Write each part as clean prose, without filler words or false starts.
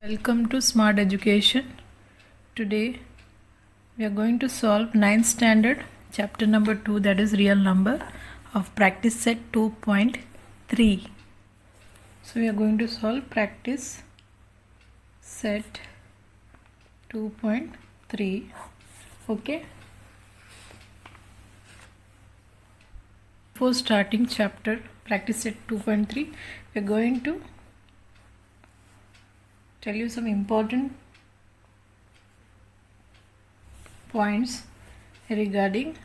Welcome to Smart Education. Today we are going to solve 9th standard chapter number 2, that is real number, of practice set 2.3. So we are going to solve practice set 2.3. Okay. Before starting chapter practice set 2.3, we are going to tell you some important points regarding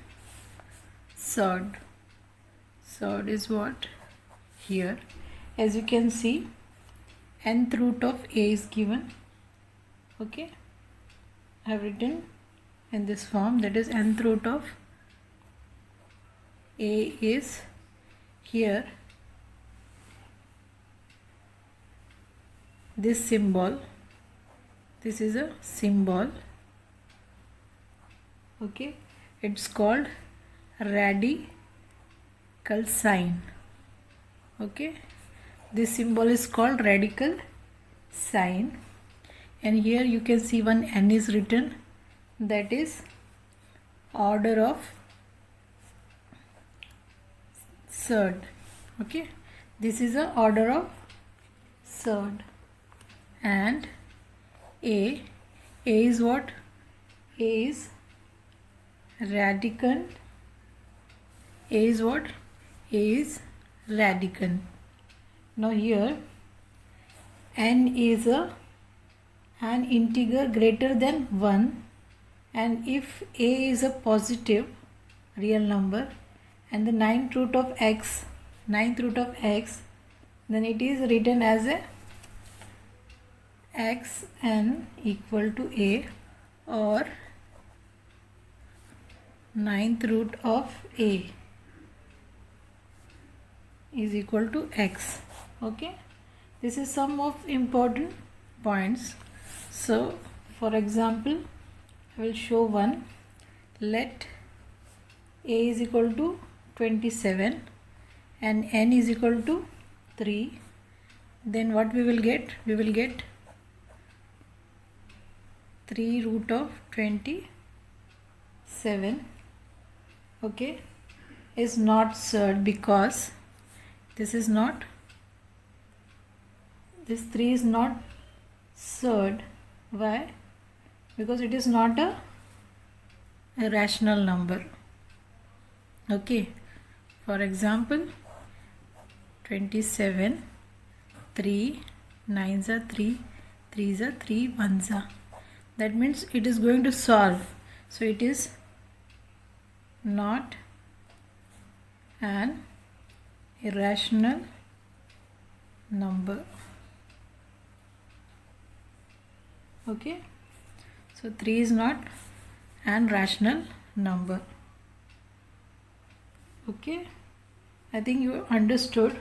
surd. Surd is what? Here, as you can see, nth root of a is given. Okay, I have written in this form, that is nth root of a is here. This symbol, this is a symbol. Okay, it's called radical sign. Okay, this symbol is called radical sign, and here you can see one n is written, that is order of surd. Okay, this is a order of surd. And a is what? A is radicand. A is what? A is radicand. Now here n is an integer greater than 1, and if a is a positive real number and the ninth root of x, then it is written as a xn equal to a, or ninth root of a is equal to x. Okay, this is some of important points. So for example, I will show one. Let a is equal to 27 and n is equal to 3. Then what we will get? We will get 3 root of 27. Okay, is not surd because this 3 is not surd. Why? Because it is not a rational number. Okay, for example, 27, 3, 9s are 3, 3s are 3, 1s are. That means it is going to solve. So it is not an irrational number. Okay, so 3 is not an rational number. Okay, I think you understood.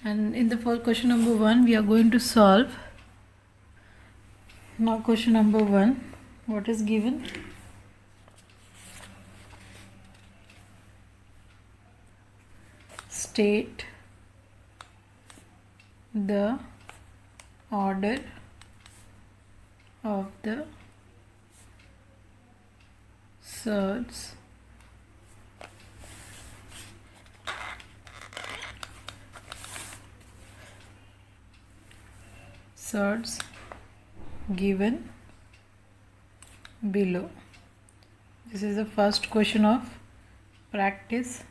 And in the first question number 1, we are going to solve. Now question number 1, what is given? State the order of the surds given below. This is the first question of practice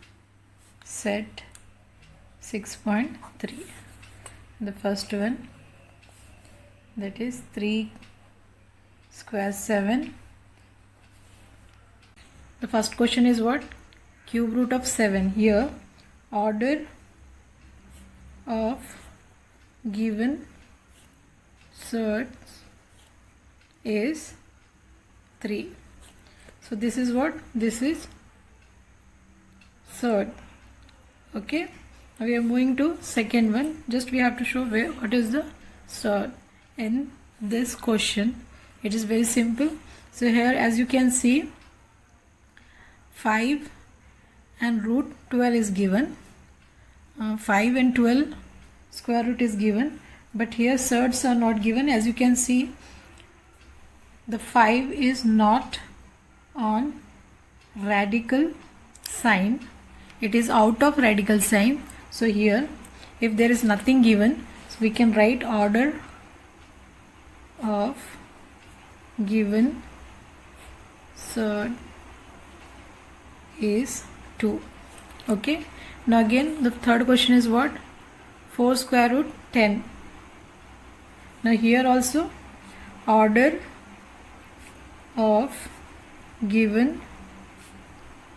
set 6.3. The first one, that is 3 square 7. The first question is what? Cube root of 7. Here order of given surds is 3. So this is what? This is surd. Okay, now we are moving to second one. Just we have to show what is the surd in this question. It is very simple. So here, as you can see, 5 and root 12 is given. 5 and 12 square root is given. but here surds are not given. As you can see, the 5 is not on radical sign, it is out of radical sign. So here if there is nothing given, so we can write order of given surd is 2. Okay, now again the third question is what? 4 square root 10. Now here also order of given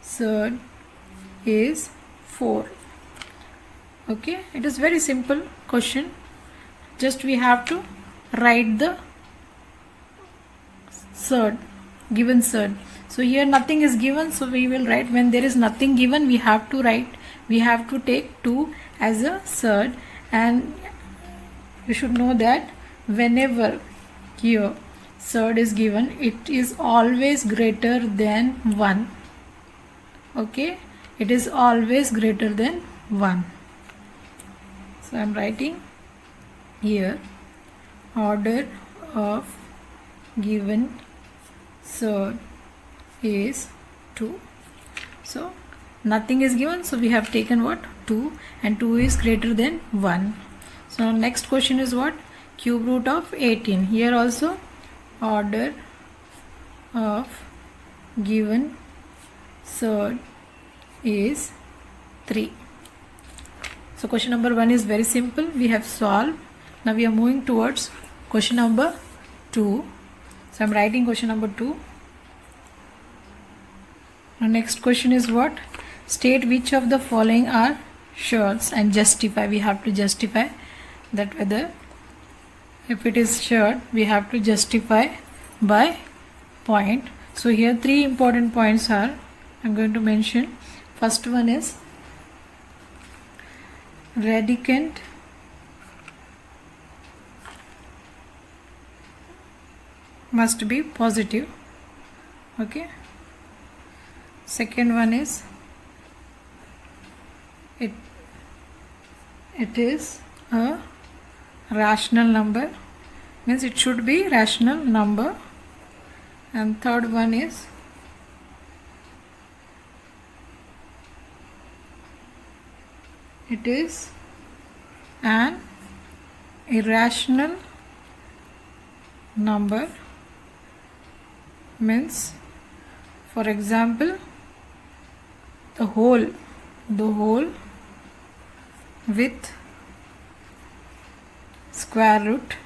surd is 4. Okay, it is very simple question, just we have to write the surd, given surd. So here nothing is given, so we will write, when there is nothing given, we have to write, we have to take 2 as a surd. And you should know that whenever here surd is given, it is always greater than 1. Okay, it is always greater than 1. So I am writing here order of given surd is 2. So nothing is given, so we have taken what? 2, and 2 is greater than 1. So next question is what? Cube root of 18. Here also order of given surd is 3. So question number 1 is very simple, we have solved. Now we are moving towards question number 2. So I am writing question number 2. Now next question is what? State which of the following are surds and justify. We have to justify that whether, if it is surd, we have to justify by point. So here 3 important points are, I am going to mention. First one is radicand must be positive. Okay. Second one is it is a rational number, means it should be rational number. And third one is it is an irrational number, means for example the whole with square root,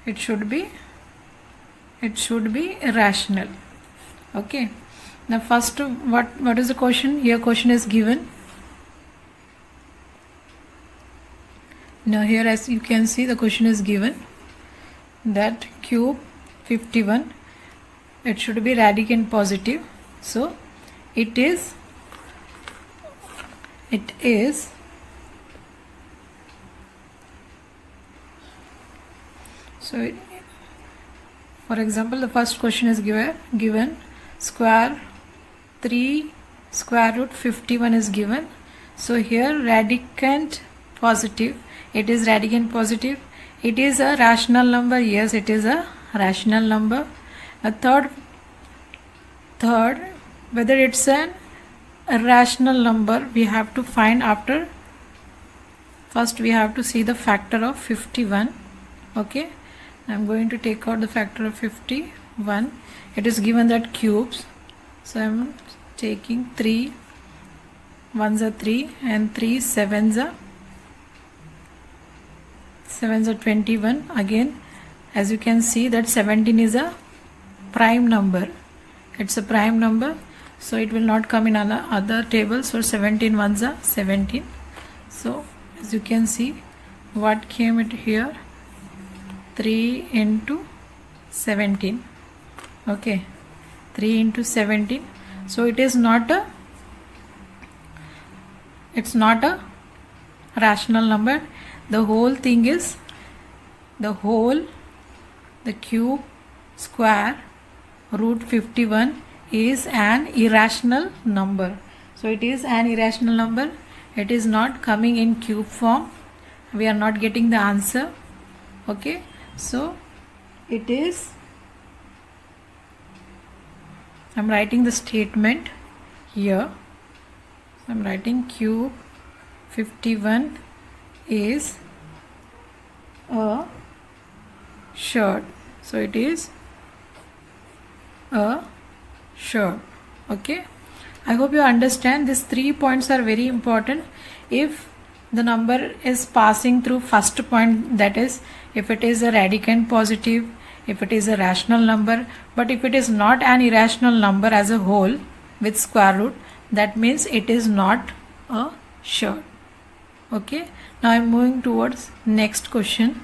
it should be irrational. Okay, now first what is the question? Here question is given. Now here, as you can see, the question is given that cube 51, it should be radicand positive. So it is so for example, the first question is given square 3 square root 51 is given. So here radicand positive, it is radicand positive. It is a rational number. Yes, it is a rational number. A third whether it's a rational number, we have to find after. First we have to see the factor of 51. Okay, I am going to take out the factor of 51. It is given that cubes, so I am taking 3 1s are 3 and 3 7s are 21. Again, as you can see that 17 is a prime number, it's a prime number, so it will not come in other tables. So 17 ones are 17. So as you can see, what came it here? 3 into 17. Okay, 3 into 17. So it's not a rational number. The whole thing is the cube square root 51 is an irrational number. So it is an irrational number. It is not coming in cube form, we are not getting the answer. Okay, so it is, I'm writing the statement here. I'm writing cube 51 is a shirt. So it is a shirt. Okay, I hope you understand. These 3 points are very important. If the number is passing through first point, that is if it is a radicand positive, if it is a rational number, but if it is not an irrational number as a whole with square root, that means it is not a shirt. Okay, now I am moving towards next question.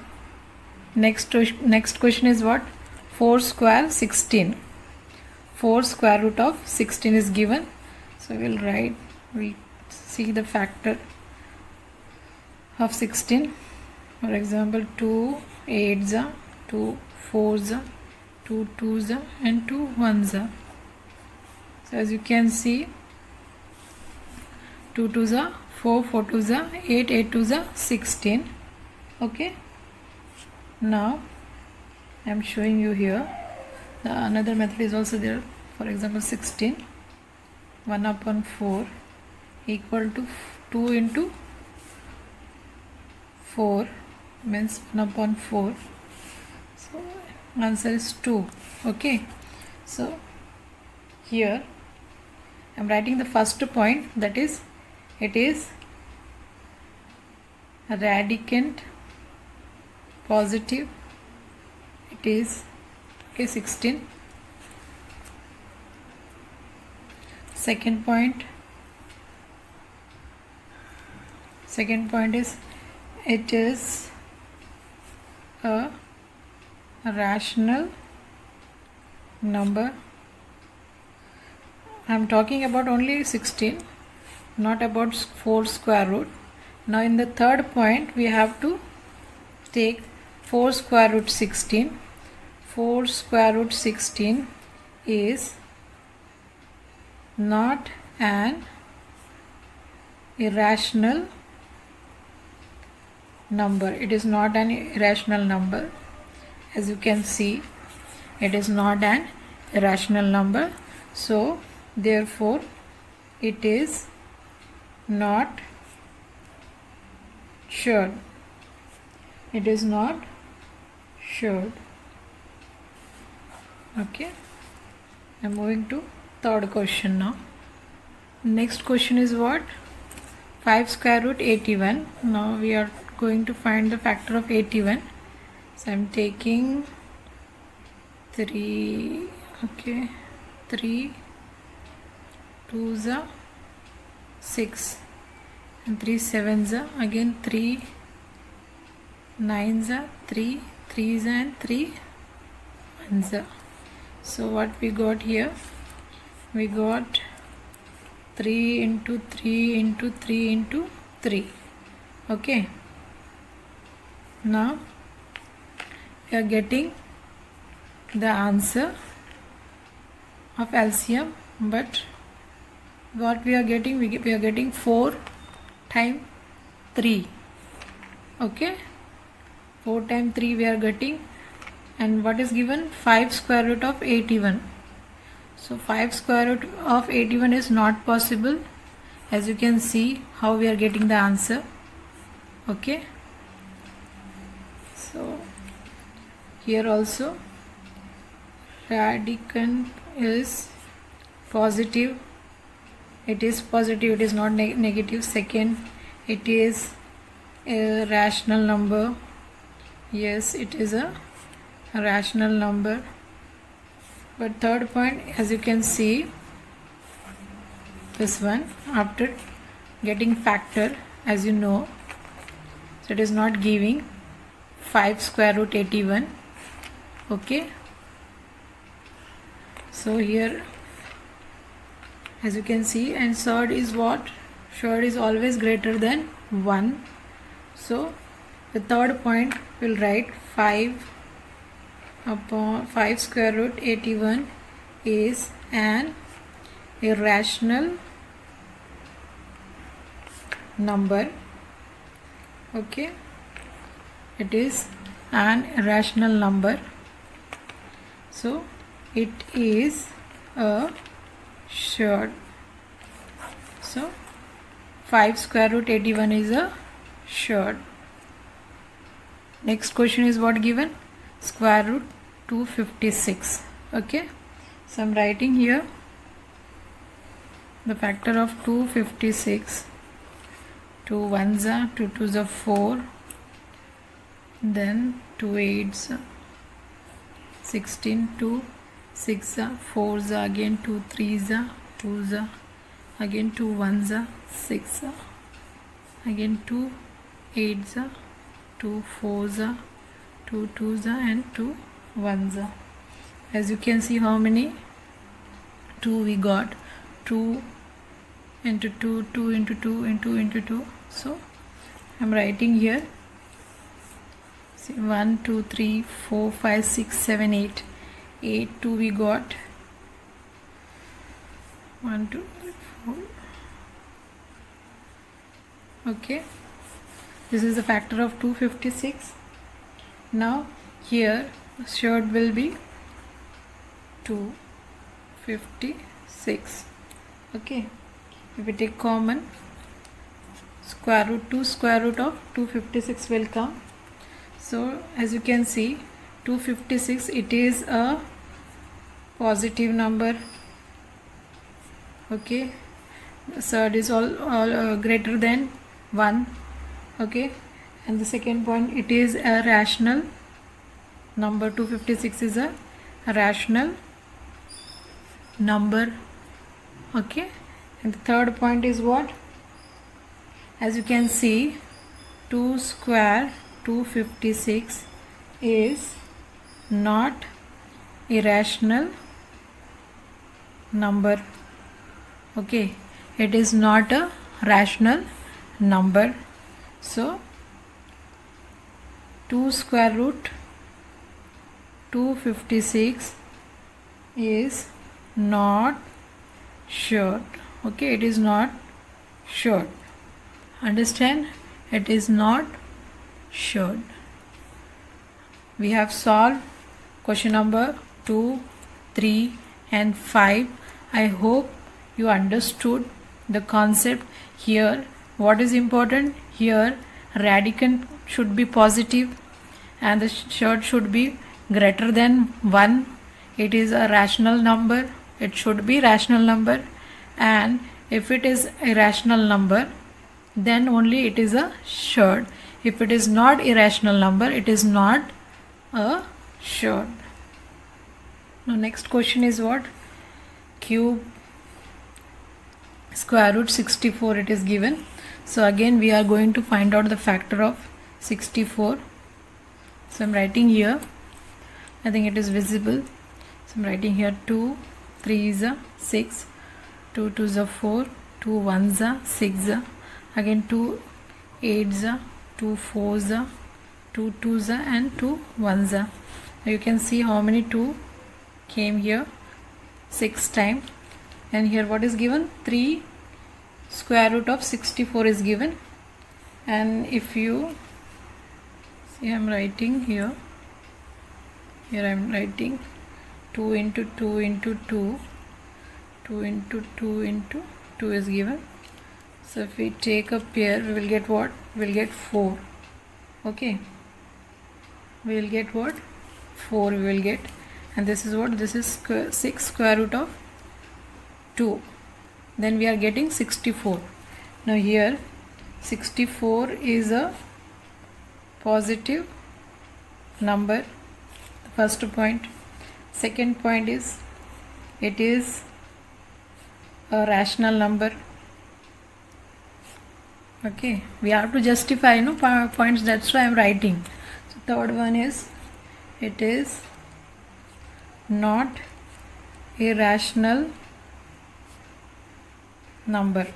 Next question is what? 4 square 16. 4 square root of 16 is given. So we'll see the factor of 16. For example, 2 8s, 2 4s, 2 2s, and 2 1s. So as you can see, 2 2s, 4 4 2s, 8 8 2s, 16. Okay, now I am showing you here. Another method is also there. For example, 16 1 upon 4 equal to 2 into 4 means 1 upon 4. So answer is 2. Okay, so here I am writing the first point, that is it is radicand positive. It is 16. Second point is it is a rational number. I am talking about only 16, not about 4 square root. Now in the third point we have to take 4 square root 16. 4 square root 16 is not an irrational number. It is not an irrational number. As you can see, it is not an irrational number. So therefore it is not shared. It is not shared. Okay, I'm moving to third question now. Next question is what? 5 square root 81. Now we are going to find the factor of 81. So I'm taking 3. Okay, 3 2s are 6 and 3 7s are again 3 9s are 3 3s and 3 1s are. So what we got here? We got 3 into 3 into 3 into 3. Okay, now we are getting the answer of LCM, but what we are getting? We are getting 4 times 3. Okay, 4 times 3 we are getting, and what is given? 5 square root of 81. So 5 square root of 81 is not possible. As you can see how we are getting the answer. Okay, so here also radicand is positive. It is positive, it is not negative. Second, it is a rational number. Yes, it is a rational number. But third point, as you can see, this one, after getting factor, as you know, so it is not giving 5 square root 81. Okay, so here as you can see, and third is what? Third is always greater than 1. So the third point will write 5 upon 5 square root 81 is an irrational number. Okay, it is an irrational number, so it is a surd. So 5 square root 81 is a surd. Next question is what given? Square root 256. Okay, so I'm writing here the factor of 256. 2 1s are, 2 2s are 4, then 2 8s are 16, 2 6 are, 4s are, again 2 3s are, 2s are, again 2 1s are, 6 are, again 2 8s are, 2 4s are, 2 2s are, and 2 1s are. As you can see, how many 2 we got? 2 into 2, 2 into 2 into 2. So I'm writing here, see, 1 2 3 4 5 6 7 8. 8 2 we got, 1 2 3 4. Okay, this is the factor of 256. Now here surd will be 256. Okay, if we take common, square root 2 square root of 256 will come. So as you can see, 256, it is a positive number. Okay, surd is all greater than 1. Okay, and the second point, it is a rational number. 256 is a rational number. Okay, and the third point is what? As you can see, 2 square 256 is not irrational number. Okay, it is not a rational number. So 2 square root 256 is not surd. Okay, it is not surd. Understand? It is not surd. We have solved question number 2, 3 and 5. I hope you understood the concept here. What is important here? Radicand should be positive and the surd should be greater than 1. It is a rational number. It should be rational number, and if it is a rational number, then only it is a surd. If it is not irrational number, it is not a surd. Now next question is what? Cube square root 64 it is given. So again we are going to find out the factor of 64. So I'm writing here, I think it is visible. So I'm writing here 2 3s are 6, 2 2s are 4, 2 1s are 6, again 2 8s are, 2 4s are, 2 2s are, and 2 1s are. Now you can see how many 2 came here, 6 times, and here what is given? 3 square root of 64 is given. And if you see, I am writing here I am writing 2 into 2 into 2, 2 into 2 into 2 is given. So if we take a pair, we will get what? We will get 4. Okay, we will get what? 4 we will get. And this is what? This is 6 square root of 2. Then we are getting 64. Now here 64 is a positive number. The first point. Second point is it is a rational number. Okay, we have to justify points, that's why I am writing. So third one is it is not a rational number.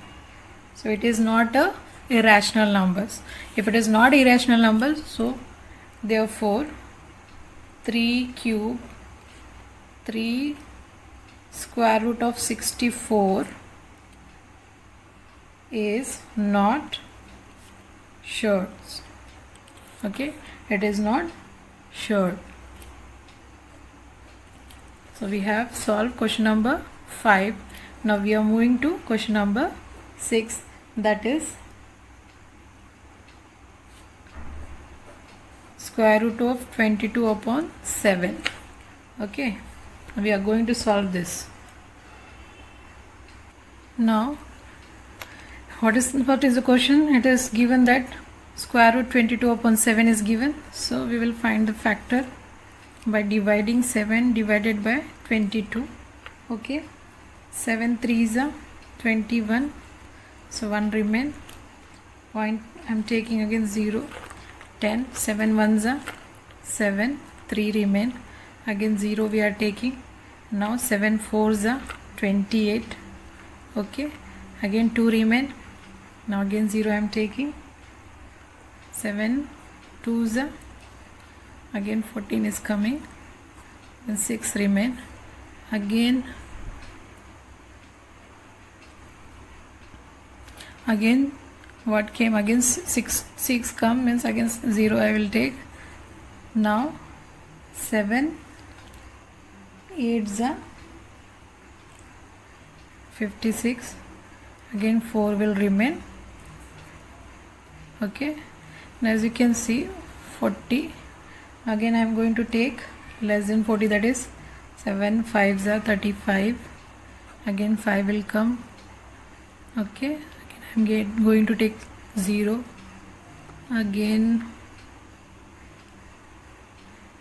So it is not a irrational numbers. If it is not irrational numbers, so therefore 3 cube 3 square root of 64 is not surd. Okay, it is not sure. So we have solved question number 5. Now we are moving to question number 6, that is square root of 22 upon 7. Okay, we are going to solve this. Now what is the question? It is given that square root 22 upon 7 is given. So we will find the factor by dividing 7 divided by 22. Okay, 7 3s are 21, so 1 remain. Point I am taking again 0, 10, 7 1s are 7, 3 remain, again 0 we are taking. Now 7 4s are 28. Okay, again 2 remain. Now again 0 I am taking. 7 2s are again 14 is coming, and 6 remain. Again what came again 6 come, means again 0 I will take. Now 7 8s are 56, again 4 will remain. Okay, now as you can see 40, again I am going to take less than 40, that is 7 5s are 35, again 5 will come. Okay, again I am going to take 0, again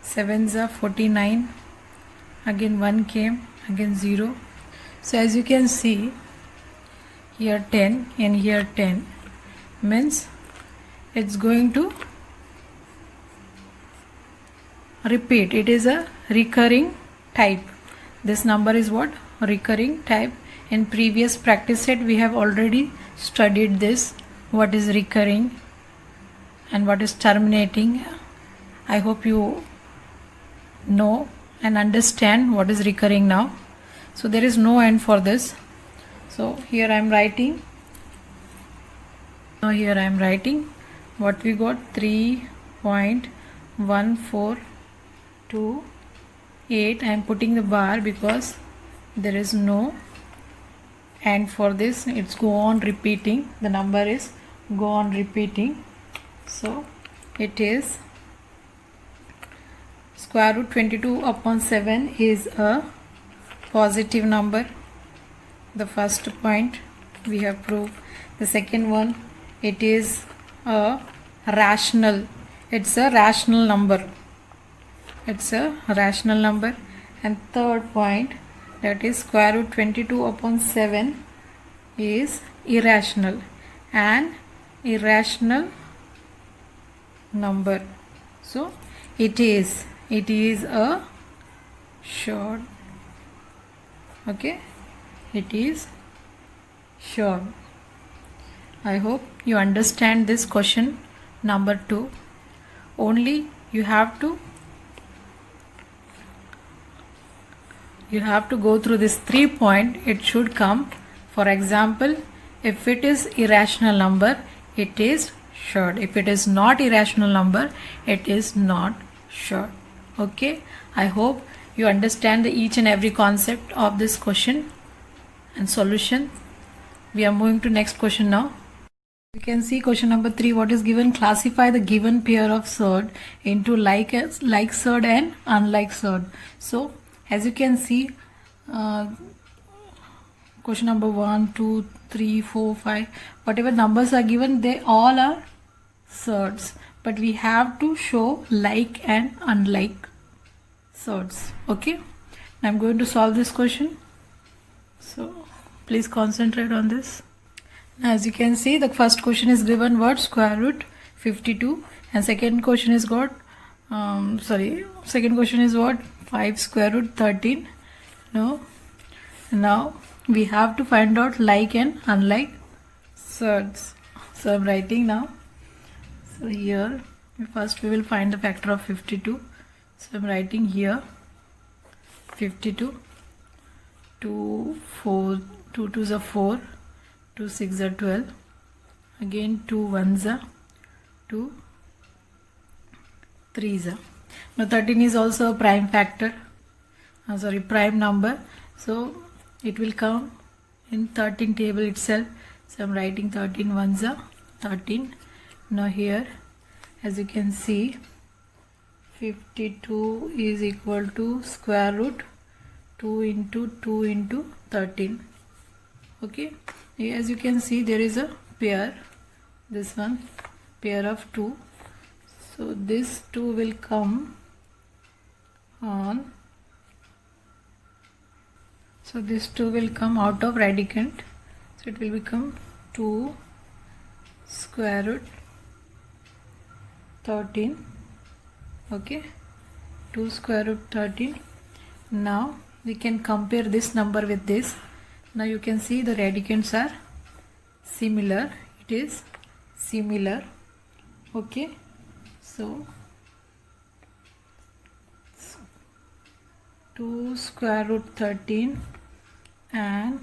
7s are 49, again 1 came, again 0. So as you can see here 10 and here 10, means it's going to repeat. It is a recurring type. This number is what? Recurring type. In previous practice set we have already studied this, what is recurring and what is terminating. I hope you know and understand what is recurring now. So there is no end for this. So here I am writing. Now here I am writing what we got: 3.1428. I am putting the bar because there is no end for this. It's go on repeating. The number is go on repeating. So it is square root 22 upon 7 is a positive number. The first point we have proved. The second one, it is a rational. It's a rational number. It's a rational number. And third point, that is square root 22 upon 7 is irrational. An irrational number. So it is a short. Okay, it is short. I hope you understand this question number 2. Only you have to go through this 3 point. It should come. For example, if it is irrational number, it is short. If it is not irrational number, it is not short. Okay, I hope you understand each and every concept of this question and solution. We are moving to next question now. You can see question number 3. What is given? Classify the given pair of surd into like surd and unlike surd. So as you can see, question number 1, 2, 3, 4, 5, whatever numbers are given, they all are surds, but we have to show like and unlike surds. Okay, now I'm going to solve this question, so please concentrate on this. As you can see, the first question is given what? Square root 52, and second question is got second question is what? 5 square root 13. Now we have to find out like and unlike surds. So I'm writing now. So here first we will find the factor of 52. So I'm writing here 52. 2 4 2 2s are 4, 2 6 are 12, again 2 1s are 2, 3s are. Now 13 is also a prime factor, prime number, so it will come in 13 table itself. So I'm writing 13 ones are 13. Now here, as you can see, 52 is equal to square root 2 into 2 into 13. Okay, as you can see, there is a pair, this one pair of 2, so this 2 will come on, so this 2 will come out of radicand, so it will become 2 square root 13. Okay, 2 square root 13. Now we can compare this number with this. Now you can see the radicands are similar, it is similar. Okay, so 2 square root 13 and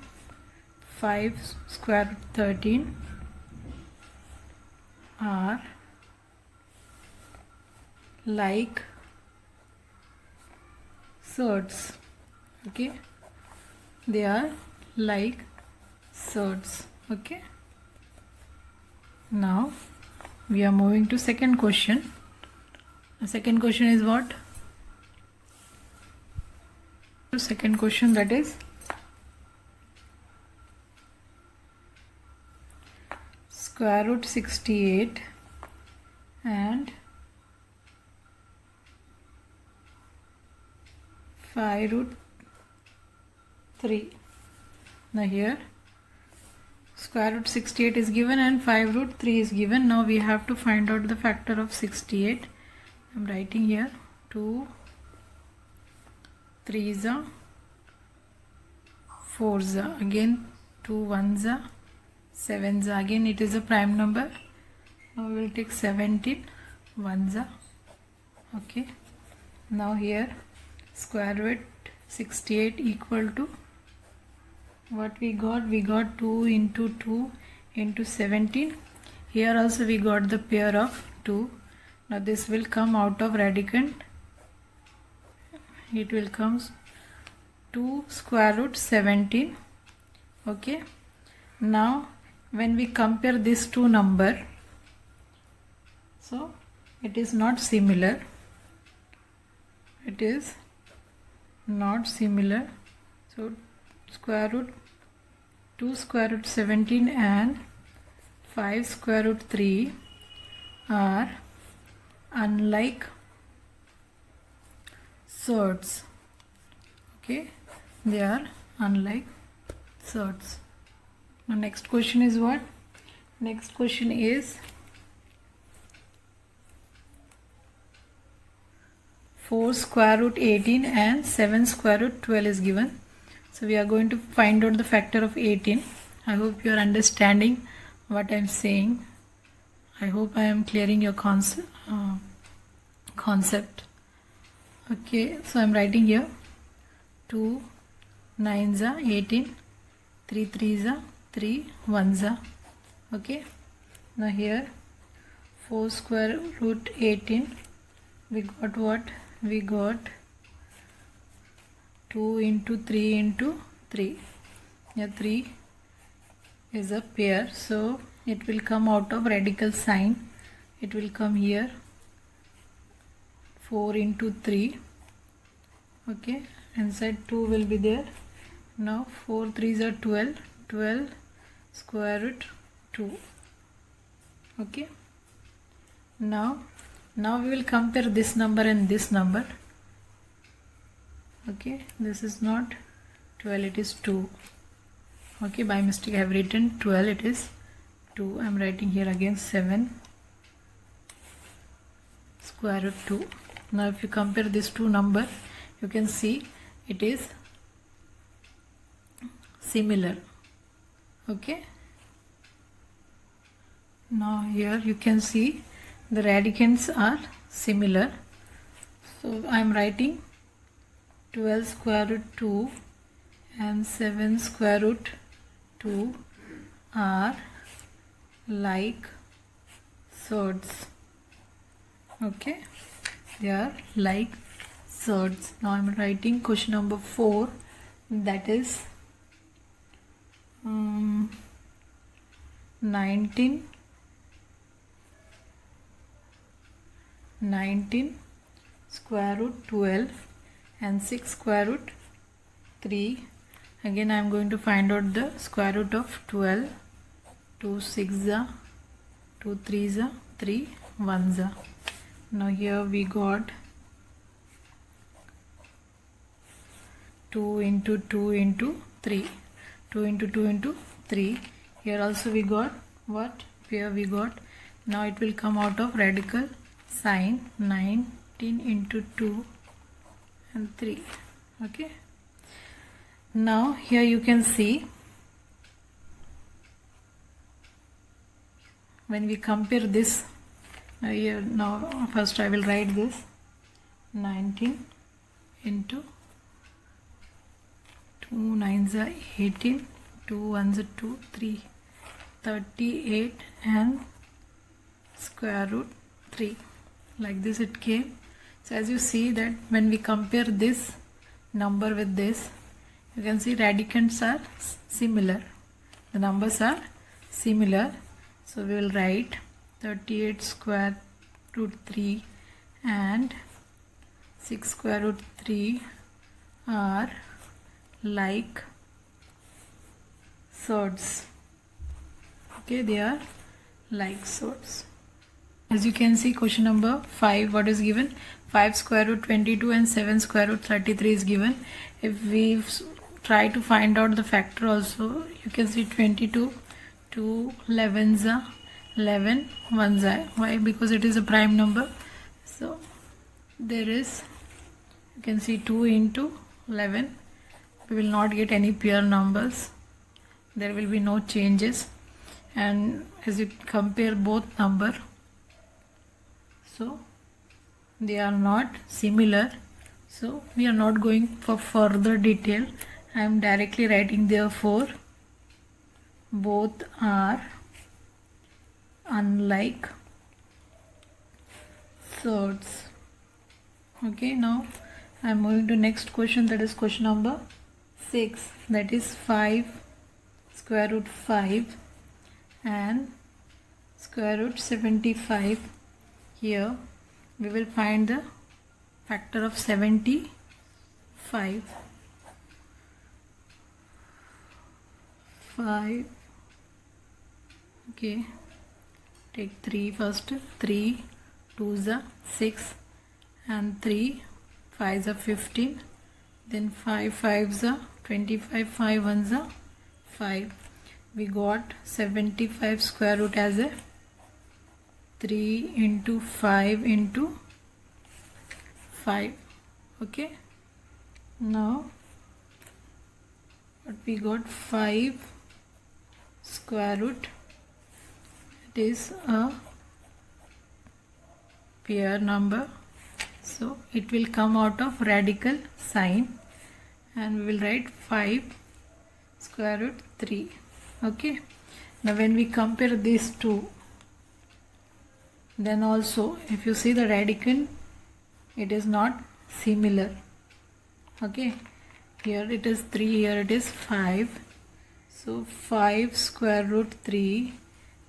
5 square root 13 are like surds. Okay, they are like surds. Okay, now we are moving to second question. The second question is what? The second question, that is square root 68 and 5 root 3. Now here square root 68 is given and 5 root 3 is given. Now we have to find out the factor of 68. I'm writing here 2 3s are 4s are, again 2 1s are 7s are, again it is a prime number. Now we will take 17 1s are. Okay, now here square root 68 equal to what we got? We got 2 into 2 into 17. Here also we got the pair of 2. Now this will come out of radicand. It will come 2 square root 17. Okay, now when we compare these two number, so it is not similar. It is not similar. So square root 2 square root 17 and 5 square root 3 are unlike surds. Okay, they are unlike surds. Now next question is what? Next question is 4 square root 18 and 7 square root 12 is given. So we are going to find out the factor of 18. I hope you are understanding what I am saying. I hope I am clearing your concept. Okay, so I am writing here 2 9s are 18, 3 3s are 3 1s are. Okay, now here 4 square root 18, we got what? We got 2 into 3 into 3. Here 3 is a pair, so it will come out of radical sign. It will come here 4 into 3. Okay, inside 2 will be there. Now 4 3s are 12, 12 square root 2. Okay, now we will compare this number and this number. Okay, this is not 12, it is 2. Okay, by mistake I have written 12, it is 2. I am writing here again 7 square root 2. Now if you compare these two numbers, you can see it is similar. Okay, now here you can see the radicands are similar. So I am writing 12 square root 2 and 7 square root 2 are like surds. Okay, they are like surds. Now I'm writing question number 4, that is 19 square root 12 and 6 square root 3. Again I am going to find out the square root of 12. 2 6 are 2 3s are 3 1s are. Now here we got 2 into 2 into 3, 2 into 2 into 3. Here also we got what? Here we got, now it will come out of radical sign, 19 into 2 and 3. Okay, now here you can see when we compare this, here now first I will write this 19 into 2 9s are 18, 2 1s are 2, 3, 38 and square root 3. Like this it came. So as you see that when we compare this number with this, you can see radicands are similar, the numbers are similar. So we will write 38 square root 3 and 6 square root 3 are like surds. Okay, they are like surds. As you can see, question number 5, what is given? 5 square root 22 and 7 square root 33 is given. If we try to find out the factor also, you can see 22, 2 11s are 11, 1s are. Why? Because it is a prime number. So there is, you can see 2 into 11. We will not get any pure numbers. There will be no changes. And as you compare both number, so they are not similar. So we are not going for further detail. I am directly writing therefore both are unlike surds. Okay, now I am moving to next question, that is question number 6, that is 5 square root 5 and square root 75. Here we will find the factor of 75. 5, okay, take 3 first, 3 2s are 6 and 3 5s are 15, then 5 5s are 25, 5 1s are 5. We got 75 square root as a 3 into 5 into 5. Okay, now what we got, 5 square root, it is a pure number, so it will come out of radical sign and we will write 5 square root 3. Okay, now when we compare these two, then also if you see the radicand, it is not similar. Okay, here it is 3, here it is 5. So 5 square root 3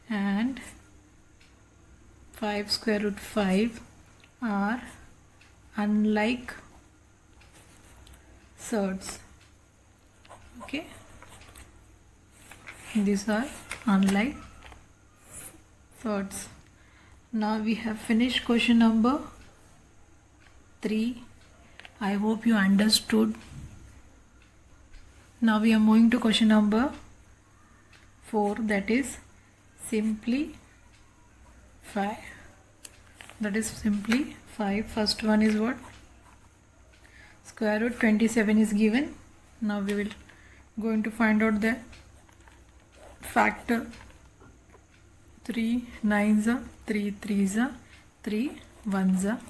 and 5 square root 5 are unlike surds. Okay, these are unlike surds. Now we have finished question number 3. I hope you understood. Now we are moving to question number 4, that is simplify. That is simplify. First one is what? Square root 27 is given. Now we will going to find out the factor. 3 9s are 3 3s are 3 1s are.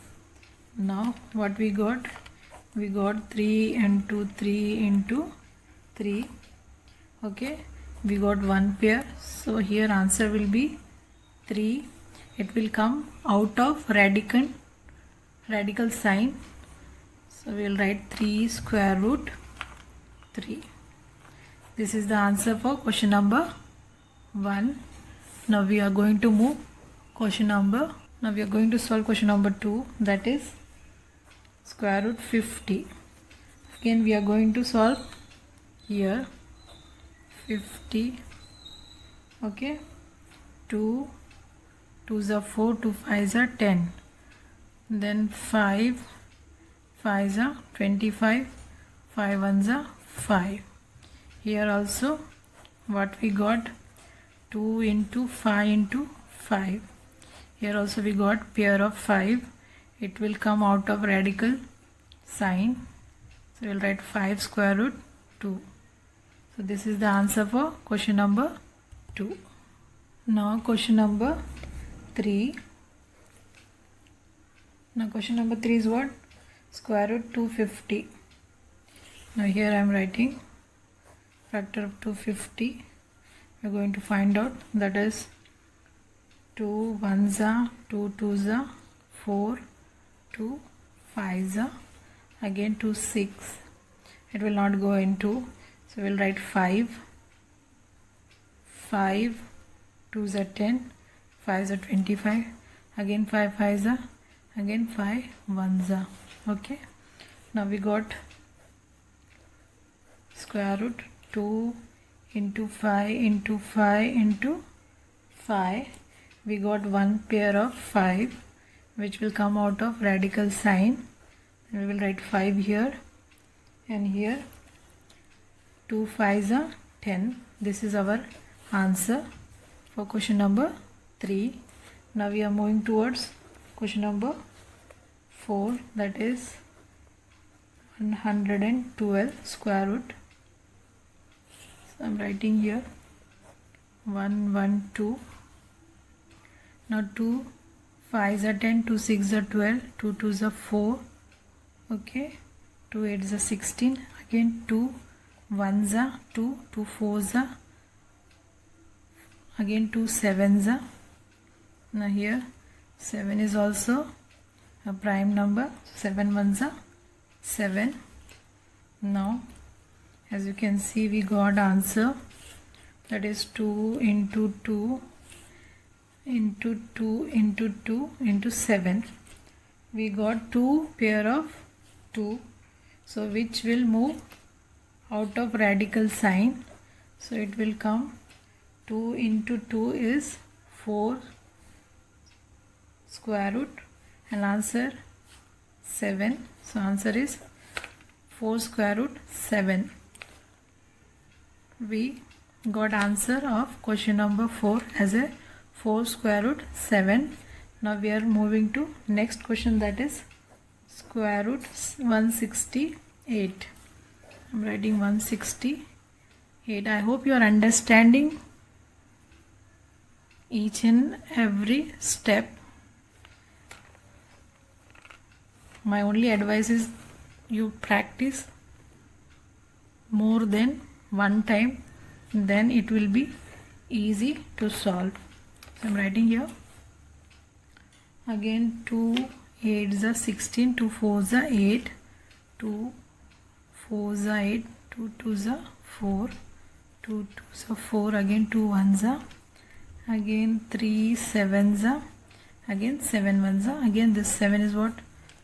Now what we got? We got 3 into 3 into 3. Okay, we got one pair, so here answer will be 3. It will come out of radicand radical sign. So we will write 3 square root 3. This is the answer for question number 1. Now we are going to move now we are going to solve question number 2, that is square root 50. Again we are going to solve here 50. Okay, 2 2s are 4, 2 5s are 10, then 5 5s are 25, 5 1s are 5. Here also what we got, 2 into 5 into 5. Here also we got pair of 5. It will come out of radical sign. So we will write 5 square root 2. So this is the answer for question number 2. Now question number 3. Now question number 3 is what? Square root 250. Now here I am writing factor of 250. We are going to find out, that is 2 1s are 2 2s are 4, 2 5s are again 2 6. It will not go into, so we will write 5 5 2s are 10, 5s are 25, again 5 5s are, again 5 1s are. Okay, now we got square root 2 into 5 into 5 into 5. We got one pair of 5 which will come out of radical sign. We will write 5 here and here. 2 5s are 10. This is our answer for question number 3. Now we are moving towards question number 4, that is 112 square root. So I am writing here 112. Now 2 5s are 10, 2 6s are 12, 2 2s are 4. Okay, 2 8s are 16, again 2 1s are 2, 2 4s are, again 2 7s are. Now here 7 is also a prime number, 7 1s are 7. Now as you can see, we got answer, that is 2 into 2 into 2 into 2 into 7. We got 2 pair of 2, so which will move out of radical sign. So it will come 2 into 2 is 4 square root and answer 7. So answer is 4 square root 7. We got answer of question number 4 as a 4 square root 7. Now we are moving to next question, that is square root 168. I am writing 168. I hope you are understanding each and every step. My only advice is you practice more than one time, then it will be easy to solve. So I am writing here again 2 8s are 16, 2 4s are 8, 2 4s are 8, 2 2s are 4, 2 2s are 4, again 2 1s are, again 3 7s are, again 7 1s are. Again this 7 is what?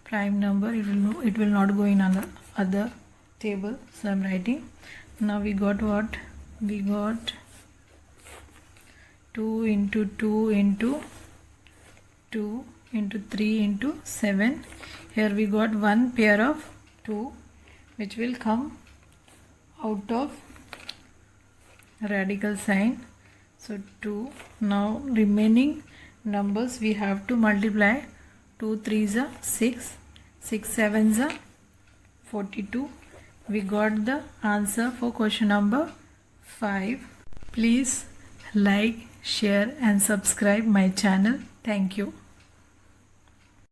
Prime number. It will not go in other table. So I am writing. Now we got what? We got 2 into 2 into 2 into 3 into 7. Here we got one pair of 2 which will come out of radical sign. So 2. Now remaining numbers we have to multiply. 2 3s are 6, 6 7s are 42. We got the answer for question number 5. Please like, share and subscribe my channel. Thank you.